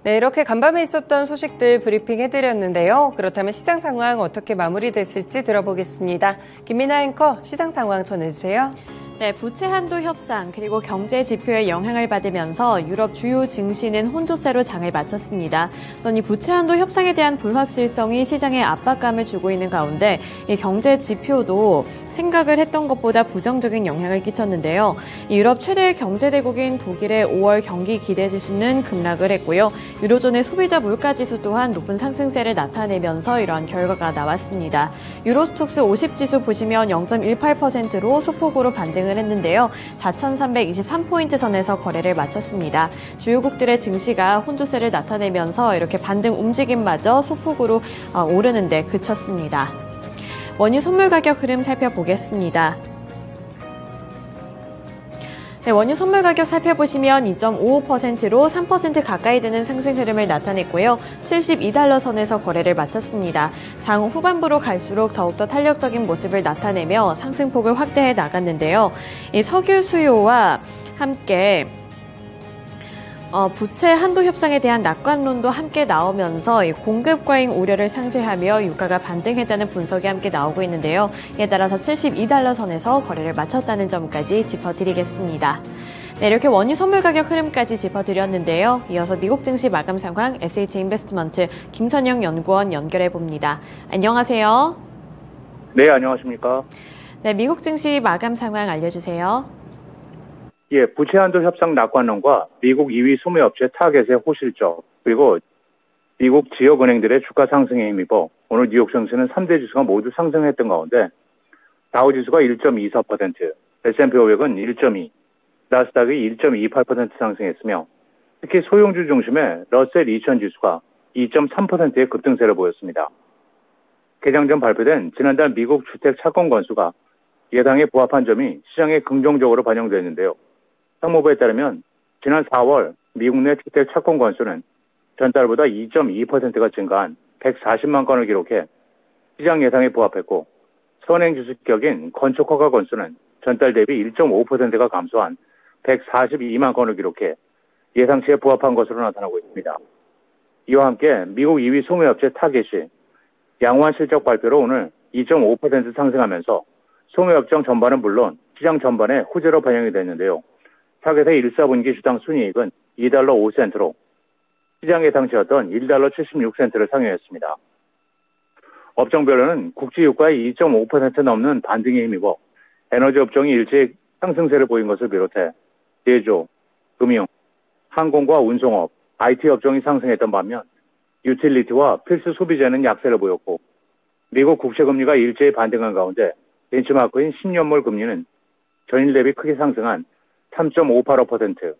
네, 이렇게 간밤에 있었던 소식들 브리핑 해드렸는데요. 그렇다면 시장 상황 어떻게 마무리됐을지 들어보겠습니다. 김민아 앵커, 시장 상황 전해주세요. 네, 부채 한도 협상 그리고 경제 지표에 영향을 받으면서 유럽 주요 증시는 혼조세로 장을 마쳤습니다. 우선 이 부채 한도 협상에 대한 불확실성이 시장에 압박감을 주고 있는 가운데 이 경제 지표도 생각을 했던 것보다 부정적인 영향을 끼쳤는데요. 이 유럽 최대 경제대국인 독일의 5월 경기 기대지수는 급락을 했고요. 유로존의 소비자 물가지수 또한 높은 상승세를 나타내면서 이러한 결과가 나왔습니다. 유로스톡스 50지수 보시면 0.18%로 소폭으로 반등을 했는데요. 4,323포인트 선에서 거래를 마쳤습니다. 주요국들의 증시가 혼조세를 나타내면서 이렇게 반등 움직임마저 소폭으로 오르는 데 그쳤습니다. 원유 선물 가격 흐름 살펴보겠습니다. 네, 원유 선물 가격 살펴보시면 2.55%로 3% 가까이 되는 상승 흐름을 나타냈고요. 72달러 선에서 거래를 마쳤습니다. 장 후반부로 갈수록 더욱더 탄력적인 모습을 나타내며 상승폭을 확대해 나갔는데요. 이 석유 수요와 함께 부채 한도 협상에 대한 낙관론도 함께 나오면서 공급 과잉 우려를 상쇄하며 유가가 반등했다는 분석이 함께 나오고 있는데요. 이에 따라서 72달러 선에서 거래를 마쳤다는 점까지 짚어드리겠습니다. 네, 이렇게 원유 선물 가격 흐름까지 짚어드렸는데요. 이어서 미국 증시 마감 상황 SH인베스트먼트 김선영 연구원 연결해 봅니다. 안녕하세요. 네, 안녕하십니까. 네, 미국 증시 마감 상황 알려주세요. 예, 부채 한도 협상 낙관론과 미국 2위 소매업체 타겟의 호실적, 그리고 미국 지역은행들의 주가 상승에 힘입어 오늘 뉴욕 증시는 3대 지수가 모두 상승했던 가운데 다우지수가 1.24%, S&P 500은 1.2, 나스닥이 1.28% 상승했으며 특히 소형주 중심의 러셀 2000 지수가 2.3%의 급등세를 보였습니다. 개장 전 발표된 지난달 미국 주택 착공 건수가 예상에 부합한 점이 시장에 긍정적으로 반영됐는데요. 상무부에 따르면 지난 4월 미국 내 주택 착공 건수는 전달보다 2.2%가 증가한 140만 건을 기록해 시장 예상에 부합했고 선행지수격인 건축 허가 건수는 전달 대비 1.5%가 감소한 142만 건을 기록해 예상치에 부합한 것으로 나타나고 있습니다. 이와 함께 미국 2위 소매업체 타겟이 양호한 실적 발표로 오늘 2.5% 상승하면서 소매업종 전반은 물론 시장 전반에 호재로 반영이 됐는데요. 타겟의 1사분기 주당 순이익은 2달러 5센트로 시장 예상치였던 1달러 76센트를 상회했습니다. 업종별로는 국제유가의 2.5% 넘는 반등에 힘입어 에너지 업종이 일제히 상승세를 보인 것을 비롯해 제조, 금융, 항공과 운송업, IT 업종이 상승했던 반면 유틸리티와 필수 소비재는 약세를 보였고 미국 국채금리가 일제히 반등한 가운데 벤치마크인 10년물 금리는 전일 대비 크게 상승한 3.585%,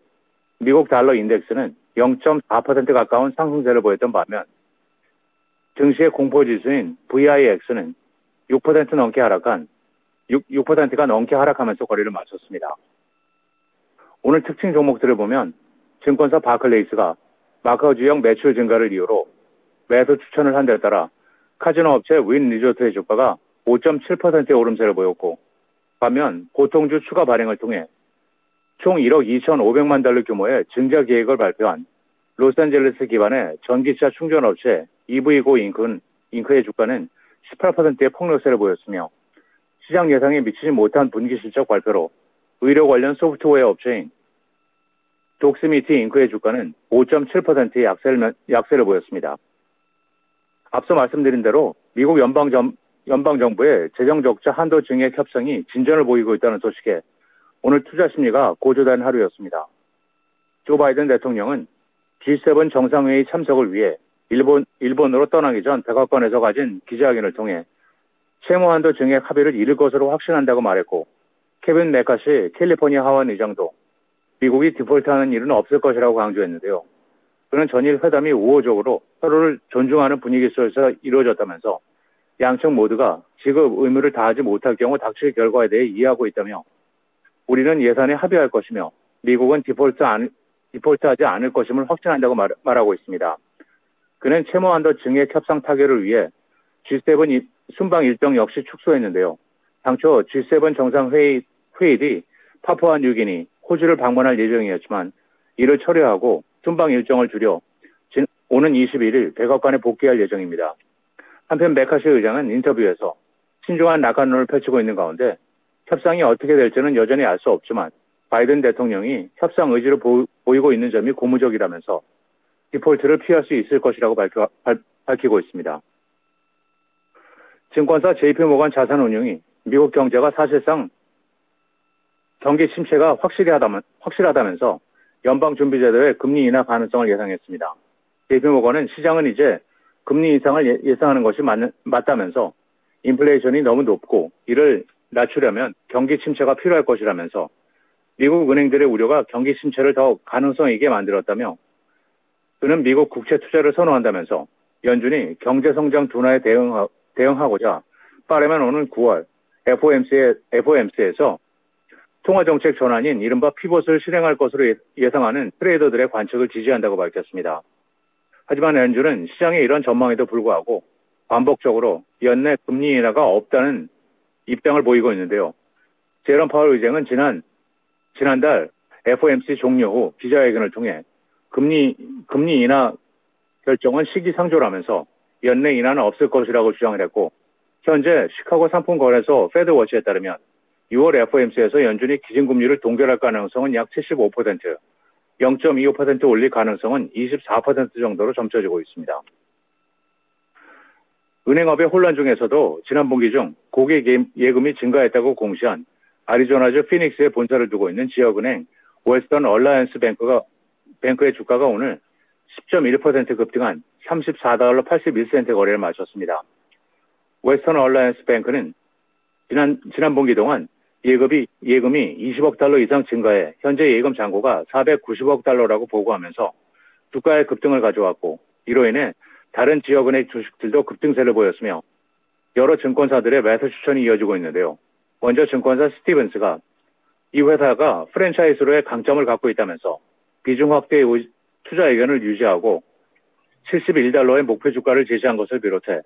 미국 달러 인덱스는 0.4% 가까운 상승세를 보였던 반면 증시의 공포지수인 VIX는 6% 넘게 하락한 6%가 넘게 하락하면서 거래를 마쳤습니다. 오늘 특징 종목들을 보면 증권사 바클레이스가 마카오 지역 매출 증가를 이유로 매수 추천을 한 데 따라 카지노 업체 윈 리조트의 주가가 5.7%의 오름세를 보였고 반면 보통주 추가 발행을 통해 총 1억 2,500만 달러 규모의 증자 계획을 발표한 로스앤젤레스 기반의 전기차 충전업체 EV고 잉크의 주가는 18%의 폭락세를 보였으며 시장 예상에 미치지 못한 분기 실적 발표로 의료 관련 소프트웨어 업체인 독스미티 잉크의 주가는 5.7%의 약세를 보였습니다. 앞서 말씀드린 대로 미국 연방정부의 재정적자 한도 증액 협상이 진전을 보이고 있다는 소식에 오늘 투자 심리가 고조된 하루였습니다. 조 바이든 대통령은 G7 정상회의 참석을 위해 일본으로 떠나기 전 백악관에서 가진 기자회견을 통해 채무 한도 증액 합의를 이룰 것으로 확신한다고 말했고 케빈 메카시 캘리포니아 하원 의장도 미국이 디폴트하는 일은 없을 것이라고 강조했는데요. 그는 전일 회담이 우호적으로 서로를 존중하는 분위기 속에서 이루어졌다면서 양측 모두가 지급 의무를 다하지 못할 경우 닥칠 결과에 대해 이해하고 있다며 우리는 예산에 합의할 것이며 미국은 디폴트하지 않을 것임을 확신한다고 말하고 있습니다. 그는 채무 한도 증액 협상 타결을 위해 G7 순방 일정 역시 축소했는데요. 당초 G7 정상회의 뒤 파푸아 뉴기니, 호주를 방문할 예정이었지만 이를 철회하고 순방 일정을 줄여 지난 오는 21일 백악관에 복귀할 예정입니다. 한편 메카시 의장은 인터뷰에서 신중한 낙관론을 펼치고 있는 가운데 협상이 어떻게 될지는 여전히 알 수 없지만 바이든 대통령이 협상 의지를 보이고 있는 점이 고무적이라면서 디폴트를 피할 수 있을 것이라고 밝히고 있습니다. 증권사 JP모건 자산운용이 미국 경제가 사실상 경기 침체가 확실하다면서 연방준비제도의 금리 인하 가능성을 예상했습니다. JP모건은 시장은 이제 금리 인상을 예상하는 것이 맞다면서 인플레이션이 너무 높고 이를 낮추려면 경기 침체가 필요할 것이라면서 미국 은행들의 우려가 경기 침체를 더 가능성 있게 만들었다며 그는 미국 국채 투자를 선호한다면서 연준이 경제성장 둔화에 대응하고자 빠르면 오는 9월 FOMC에서 통화정책 전환인 이른바 피봇을 실행할 것으로 예상하는 트레이더들의 관측을 지지한다고 밝혔습니다. 하지만 연준은 시장의 이런 전망에도 불구하고 반복적으로 연내 금리 인하가 없다는 입장을 보이고 있는데요. 제롬 파월 의장은 지난달 FOMC 종료 후 기자회견을 통해 금리 인하 결정은 시기상조라면서 연내 인하는 없을 것이라고 주장을 했고 현재 시카고 상품거래소 페드워치에 따르면 6월 FOMC에서 연준이 기준금리를 동결할 가능성은 약 75%, 0.25% 올릴 가능성은 24% 정도로 점쳐지고 있습니다. 은행업의 혼란 중에서도 지난 분기 중 고객 예금이 증가했다고 공시한 아리조나주 피닉스에 본사를 두고 있는 지역은행 웨스턴 얼라이언스 뱅크의 주가가 오늘 10.1% 급등한 $34 81센트 거래를 마쳤습니다. 웨스턴 얼라이언스 뱅크는 지난 분기 동안 예금이 20억 달러 이상 증가해 현재 예금 잔고가 490억 달러라고 보고하면서 주가의 급등을 가져왔고 이로 인해 다른 지역은행 주식들도 급등세를 보였으며 여러 증권사들의 매수 추천이 이어지고 있는데요. 먼저 증권사 스티븐스가 이 회사가 프랜차이즈로의 강점을 갖고 있다면서 비중 확대의 투자 의견을 유지하고 $71의 목표 주가를 제시한 것을 비롯해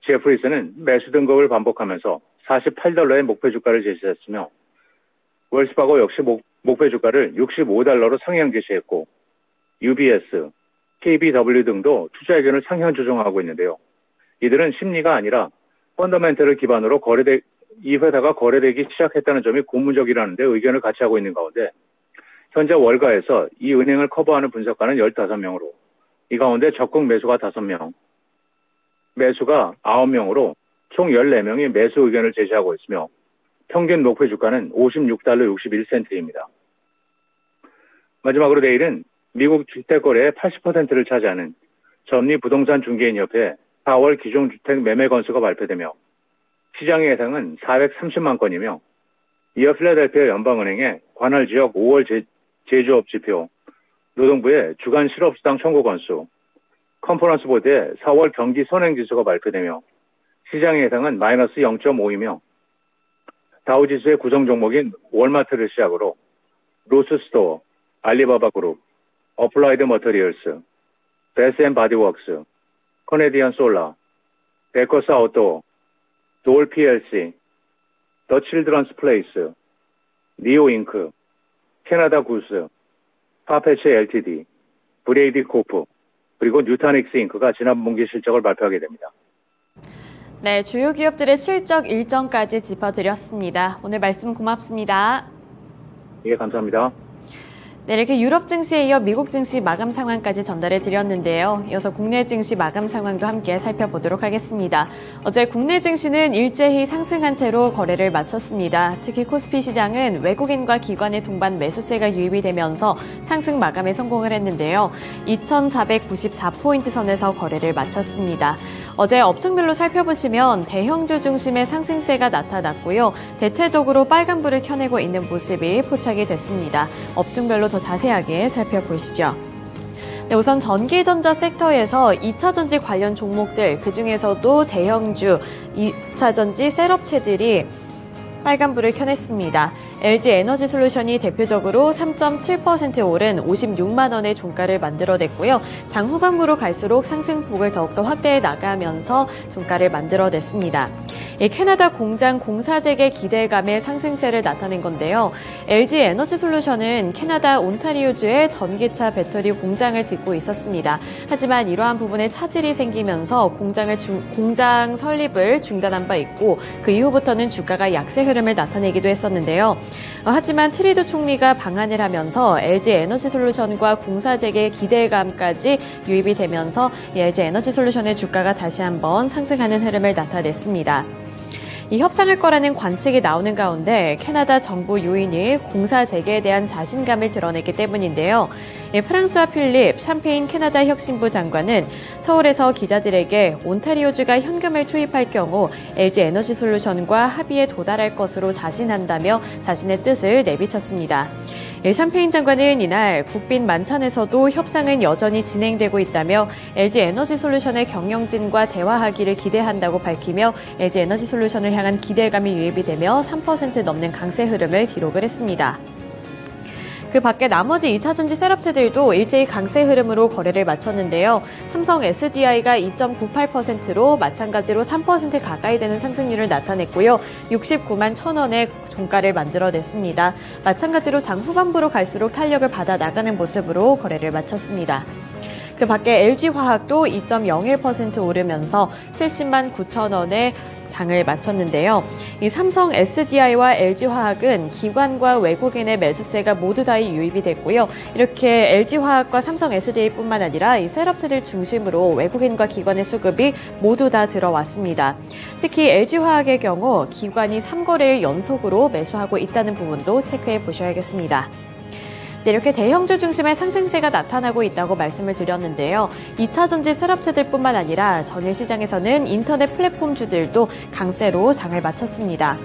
제프리스는 매수 등급을 반복하면서 $48의 목표 주가를 제시했으며 웰스파고 역시 목표 주가를 $65로 상향 제시했고 UBS, KBW 등도 투자 의견을 상향 조정하고 있는데요. 이들은 심리가 아니라 펀더멘털을 기반으로 이 회사가 거래되기 시작했다는 점이 고무적이라는데 의견을 같이 하고 있는 가운데 현재 월가에서 이 은행을 커버하는 분석가는 15명으로 이 가운데 적극 매수가 5명, 매수가 9명으로 총 14명이 매수 의견을 제시하고 있으며 평균 목표 주가는 $56 61센트입니다. 마지막으로 내일은 미국 주택거래의 80%를 차지하는 전미부동산중개인협회 4월 기종주택 매매 건수가 발표되며 시장의 예상은 430만 건이며 이어 필라델피아 연방은행의 관할 지역 5월 제조업 지표, 노동부의 주간 실업수당 청구 건수, 컨퍼런스 보드의 4월 경기 선행지수가 발표되며 시장의 예상은 마이너스 0.5이며 다우지수의 구성 종목인 월마트를 시작으로 로스스토어, 알리바바 그룹, 어플라이드 머터리얼스, 베스앤바디웍스, 커네디언 솔라, 베커스 아웃도어, 돌 PLC, 더 칠드런스 플레이스, 니오 잉크, 캐나다 구스, 파페체 LTD, 브레이디 코프, 그리고 뉴타닉스 잉크가 지난 분기 실적을 발표하게 됩니다. 네, 주요 기업들의 실적 일정까지 짚어드렸습니다. 오늘 말씀 고맙습니다. 예, 감사합니다. 네, 이렇게 유럽 증시에 이어 미국 증시 마감 상황까지 전달해 드렸는데요. 이어서 국내 증시 마감 상황도 함께 살펴보도록 하겠습니다. 어제 국내 증시는 일제히 상승한 채로 거래를 마쳤습니다. 특히 코스피 시장은 외국인과 기관의 동반 매수세가 유입이 되면서 상승 마감에 성공을 했는데요. 2,494포인트 선에서 거래를 마쳤습니다. 어제 업종별로 살펴보시면 대형주 중심의 상승세가 나타났고요. 대체적으로 빨간불을 켜내고 있는 모습이 포착이 됐습니다. 업종별로 더 자세하게 살펴보시죠. 네, 우선 전기전자 섹터에서 2차전지 관련 종목들, 그중에서도 대형주 2차전지 셋업체들이 빨간불을 켜냈습니다. LG 에너지 솔루션이 대표적으로 3.7% 오른 56만 원의 종가를 만들어냈고요. 장 후반부로 갈수록 상승폭을 더욱더 확대해 나가면서 종가를 만들어냈습니다. 이 캐나다 공장 공사 재개 기대감의 상승세를 나타낸 건데요. LG 에너지 솔루션은 캐나다 온타리오주에 전기차 배터리 공장을 짓고 있었습니다. 하지만 이러한 부분에 차질이 생기면서 공장 설립을 중단한 바 있고 그 이후부터는 주가가 약세 흐름을 나타내기도 했었는데요. 하지만 트리도 총리가 방한을 하면서 LG 에너지 솔루션과 공사 재개 기대감까지 유입이 되면서 LG 에너지 솔루션의 주가가 다시 한번 상승하는 흐름을 나타냈습니다. 이 협상할 거라는 관측이 나오는 가운데 캐나다 정부 요인이 공사 재개에 대한 자신감을 드러냈기 때문인데요. 프랑스와 필립 샴페인 캐나다 혁신부 장관은 서울에서 기자들에게 온타리오주가 현금을 투입할 경우 LG 에너지 솔루션과 합의에 도달할 것으로 자신한다며 자신의 뜻을 내비쳤습니다. 샴페인 장관은 이날 국빈 만찬에서도 협상은 여전히 진행되고 있다며 LG 에너지 솔루션의 경영진과 대화하기를 기대한다고 밝히며 LG 에너지 솔루션을 향한 기대감이 유입이 되며 3% 넘는 강세 흐름을 기록을 했습니다. 그 밖에 나머지 2차전지 셋업체들도 일제히 강세 흐름으로 거래를 마쳤는데요. 삼성 SDI가 2.98%로 마찬가지로 3% 가까이 되는 상승률을 나타냈고요. 69만 1,000원의 종가를 만들어냈습니다. 마찬가지로 장 후반부로 갈수록 탄력을 받아 나가는 모습으로 거래를 마쳤습니다. 그 밖에 LG화학도 2.01% 오르면서 70만 9,000원에 장을 마쳤는데요. 이 삼성 SDI와 LG화학은 기관과 외국인의 매수세가 모두 다 유입이 됐고요. 이렇게 LG화학과 삼성 SDI뿐만 아니라 이 셋업체들 중심으로 외국인과 기관의 수급이 모두 다 들어왔습니다. 특히 LG화학의 경우 기관이 3거래일 연속으로 매수하고 있다는 부분도 체크해 보셔야겠습니다. 네, 이렇게 대형주 중심의 상승세가 나타나고 있다고 말씀을 드렸는데요. 2차전지 셋업체들뿐만 아니라 전일 시장에서는 인터넷 플랫폼주들도 강세로 장을 마쳤습니다.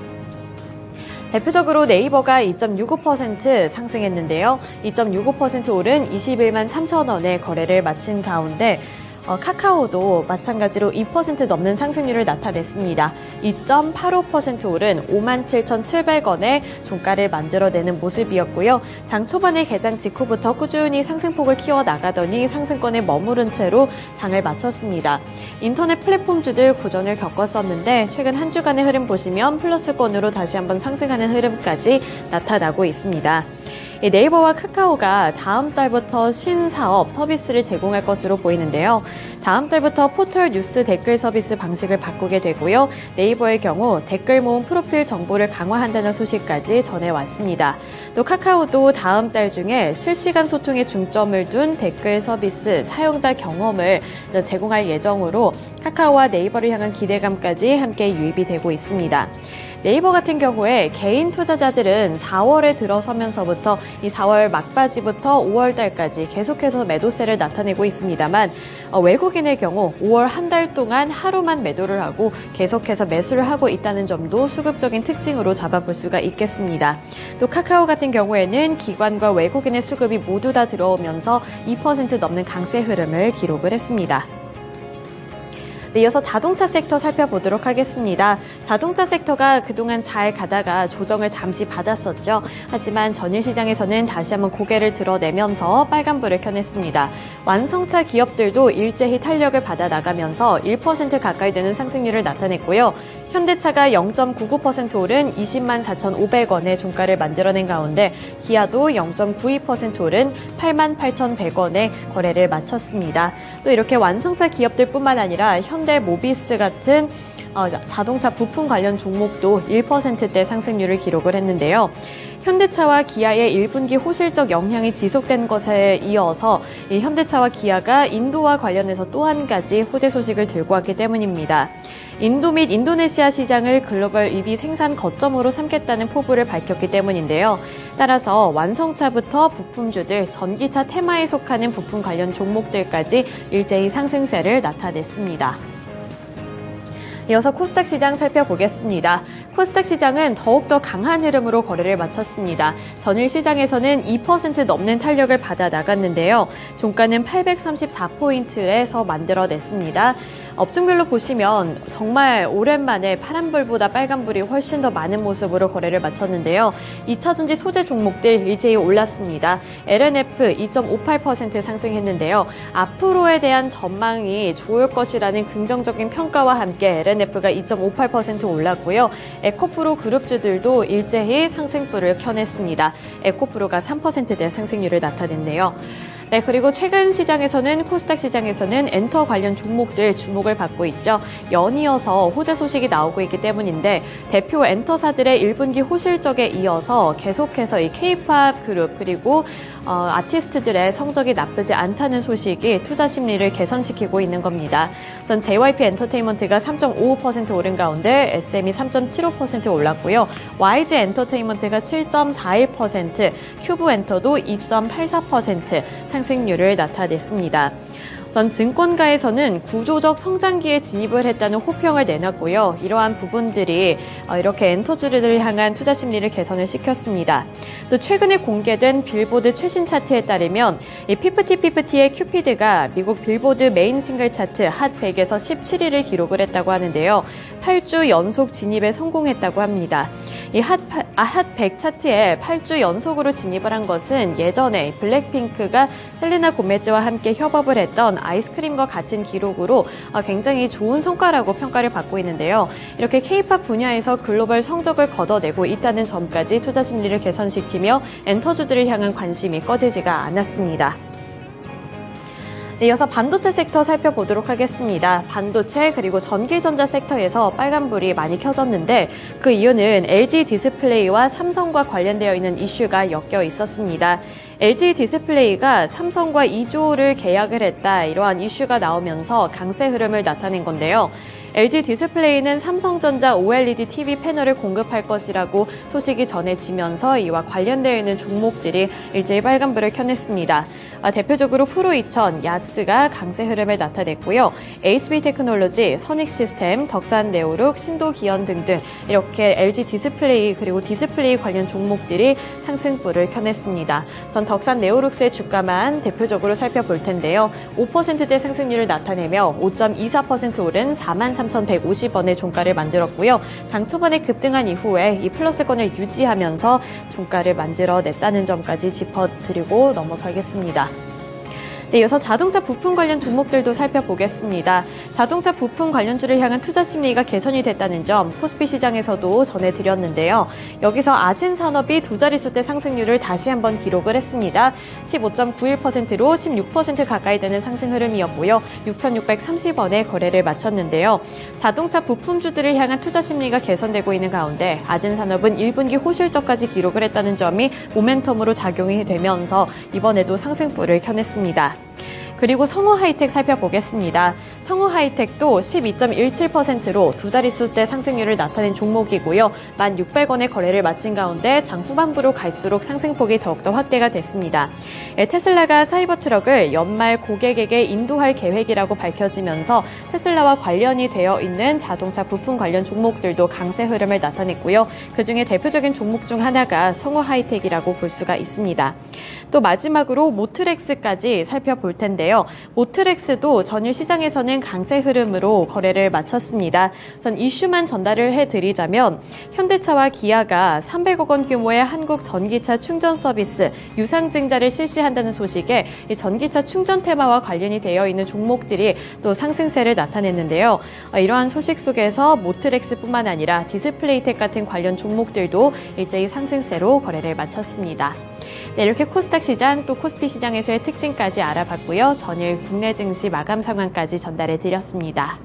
대표적으로 네이버가 2.65% 상승했는데요. 2.65% 오른 21만 3,000원에 거래를 마친 가운데 카카오도 마찬가지로 2% 넘는 상승률을 나타냈습니다. 2.85% 오른 57,700원의 종가를 만들어내는 모습이었고요. 장 초반에 개장 직후부터 꾸준히 상승폭을 키워나가더니 상승권에 머무른 채로 장을 마쳤습니다. 인터넷 플랫폼주들 고전을 겪었었는데 최근 한 주간의 흐름 보시면 플러스권으로 다시 한번 상승하는 흐름까지 나타나고 있습니다. 네이버와 카카오가 다음 달부터 신사업 서비스를 제공할 것으로 보이는데요. 다음 달부터 포털 뉴스 댓글 서비스 방식을 바꾸게 되고요. 네이버의 경우 댓글 모음 프로필 정보를 강화한다는 소식까지 전해왔습니다. 또 카카오도 다음 달 중에 실시간 소통에 중점을 둔 댓글 서비스 사용자 경험을 제공할 예정으로 카카오와 네이버를 향한 기대감까지 함께 유입이 되고 있습니다. 네이버 같은 경우에 개인 투자자들은 4월에 들어서면서부터 이 4월 막바지부터 5월 달까지 계속해서 매도세를 나타내고 있습니다만 외국인의 경우 5월 한 달 동안 하루만 매도를 하고 계속해서 매수를 하고 있다는 점도 수급적인 특징으로 잡아볼 수가 있겠습니다. 또 카카오 같은 경우에는 기관과 외국인의 수급이 모두 다 들어오면서 2% 넘는 강세 흐름을 기록을 했습니다. 네, 이어서 자동차 섹터 살펴보도록 하겠습니다. 자동차 섹터가 그동안 잘 가다가 조정을 잠시 받았었죠. 하지만 전일 시장에서는 다시 한번 고개를 드러내면서 빨간불을 켜냈습니다. 완성차 기업들도 일제히 탄력을 받아 나가면서 1% 가까이 되는 상승률을 나타냈고요. 현대차가 0.99% 오른 20만 4,500원의 종가를 만들어낸 가운데 기아도 0.92% 오른 8만 8,100원의 거래를 마쳤습니다. 또 이렇게 완성차 기업들뿐만 아니라 현대모비스 같은 자동차 부품 관련 종목도 1%대 상승률을 기록을 했는데요. 현대차와 기아의 1분기 호실적 영향이 지속된 것에 이어서 이 현대차와 기아가 인도와 관련해서 또 한 가지 호재 소식을 들고 왔기 때문입니다. 인도 및 인도네시아 시장을 글로벌 EV 생산 거점으로 삼겠다는 포부를 밝혔기 때문인데요. 따라서 완성차부터 부품주들, 전기차 테마에 속하는 부품 관련 종목들까지 일제히 상승세를 나타냈습니다. 이어서 코스닥 시장 살펴보겠습니다. 코스닥 시장은 더욱더 강한 흐름으로 거래를 마쳤습니다. 전일 시장에서는 2% 넘는 탄력을 받아 나갔는데요. 종가는 834포인트에서 만들어냈습니다. 업종별로 보시면 정말 오랜만에 파란불보다 빨간불이 훨씬 더 많은 모습으로 거래를 마쳤는데요. 2차전지 소재 종목들 일제히 올랐습니다. LNF 2.58% 상승했는데요. 앞으로에 대한 전망이 좋을 것이라는 긍정적인 평가와 함께 LNF가 2.58% 올랐고요. 에코프로 그룹주들도 일제히 상승불을 켜냈습니다. 에코프로가 3%대 상승률을 나타냈네요. 네, 그리고 최근 시장에서는 코스닥 시장에서는 엔터 관련 종목들 주목을 받고 있죠. 연이어서 호재 소식이 나오고 있기 때문인데 대표 엔터사들의 1분기 호실적에 이어서 계속해서 이 K-팝 그룹 그리고 아티스트들의 성적이 나쁘지 않다는 소식이 투자 심리를 개선시키고 있는 겁니다. 우선 JYP 엔터테인먼트가 3.55% 오른 가운데 SM이 3.75% 올랐고요. YG 엔터테인먼트가 7.41%, 큐브 엔터도 2.84% 상승률을 나타냈습니다. 전 증권가에서는 구조적 성장기에 진입을 했다는 호평을 내놨고요. 이러한 부분들이 이렇게 엔터주들을 향한 투자 심리를 개선을 시켰습니다. 또 최근에 공개된 빌보드 최신 차트에 따르면 이 피프티의 큐피드가 미국 빌보드 메인 싱글 차트 핫 100에서 17위를 기록을 했다고 하는데요. 8주 연속 진입에 성공했다고 합니다. 이 핫 100 차트에 8주 연속으로 진입을 한 것은 예전에 블랙핑크가 셀레나 고메즈와 함께 협업을 했던 아이스크림과 같은 기록으로 굉장히 좋은 성과라고 평가를 받고 있는데요. 이렇게 K-팝 분야에서 글로벌 성적을 거둬내고 있다는 점까지 투자 심리를 개선시키며 엔터주들을 향한 관심이 꺼지지가 않았습니다. 네, 이어서 반도체 섹터 살펴보도록 하겠습니다. 반도체 그리고 전기전자 섹터에서 빨간불이 많이 켜졌는데 그 이유는 LG 디스플레이와 삼성과 관련되어 있는 이슈가 엮여 있었습니다. LG 디스플레이가 삼성과 2조를 계약을 했다. 이러한 이슈가 나오면서 강세 흐름을 나타낸 건데요. LG 디스플레이는 삼성전자 OLED TV 패널을 공급할 것이라고 소식이 전해지면서 이와 관련되어 있는 종목들이 일제히 빨간불을 켜냈습니다. 대표적으로 프로2000, 야스가 강세 흐름을 나타냈고요. HB 테크놀로지, 선익시스템, 덕산네오룩, 신도기연 등등 이렇게 LG 디스플레이 그리고 디스플레이 관련 종목들이 상승불을 켜냈습니다. 전 덕산네오룩스의 주가만 대표적으로 살펴볼 텐데요. 5%대 상승률을 나타내며 5.24% 오른 43,150원의 종가를 만들었고요. 장 초반에 급등한 이후에 이 플러스권을 유지하면서 종가를 만들어냈다는 점까지 짚어드리고 넘어가겠습니다. 네, 이어서 자동차 부품 관련 종목들도 살펴보겠습니다. 자동차 부품 관련주를 향한 투자 심리가 개선이 됐다는 점 코스피 시장에서도 전해드렸는데요. 여기서 아진산업이 두 자릿수대 상승률을 다시 한번 기록을 했습니다. 15.91%로 16% 가까이 되는 상승 흐름이었고요. 6,630원에 거래를 마쳤는데요. 자동차 부품주들을 향한 투자 심리가 개선되고 있는 가운데 아진산업은 1분기 호실적까지 기록을 했다는 점이 모멘텀으로 작용이 되면서 이번에도 상승불을 켜냈습니다. 그리고 성호하이텍 살펴보겠습니다. 성호하이텍도 12.17%로 두 자릿수대 상승률을 나타낸 종목이고요. 1,600원의 거래를 마친 가운데 장 후반부로 갈수록 상승폭이 더욱더 확대가 됐습니다. 테슬라가 사이버 트럭을 연말 고객에게 인도할 계획이라고 밝혀지면서 테슬라와 관련이 되어 있는 자동차 부품 관련 종목들도 강세 흐름을 나타냈고요. 그중에 대표적인 종목 중 하나가 성호하이텍이라고 볼 수가 있습니다. 또 마지막으로 모트렉스까지 살펴볼 텐데요. 모트렉스도 전일 시장에서는 강세 흐름으로 거래를 마쳤습니다. 전 이슈만 전달을 해드리자면 현대차와 기아가 300억 원 규모의 한국 전기차 충전 서비스 유상증자를 실시한다는 소식에 이 전기차 충전 테마와 관련이 되어 있는 종목들이 또 상승세를 나타냈는데요. 이러한 소식 속에서 모트렉스뿐만 아니라 디스플레이텍 같은 관련 종목들도 일제히 상승세로 거래를 마쳤습니다. 네, 이렇게 코스닥 시장 또 코스피 시장에서의 특징까지 알아봤고요. 전일 국내 증시 마감 상황까지 전달해 드렸습니다.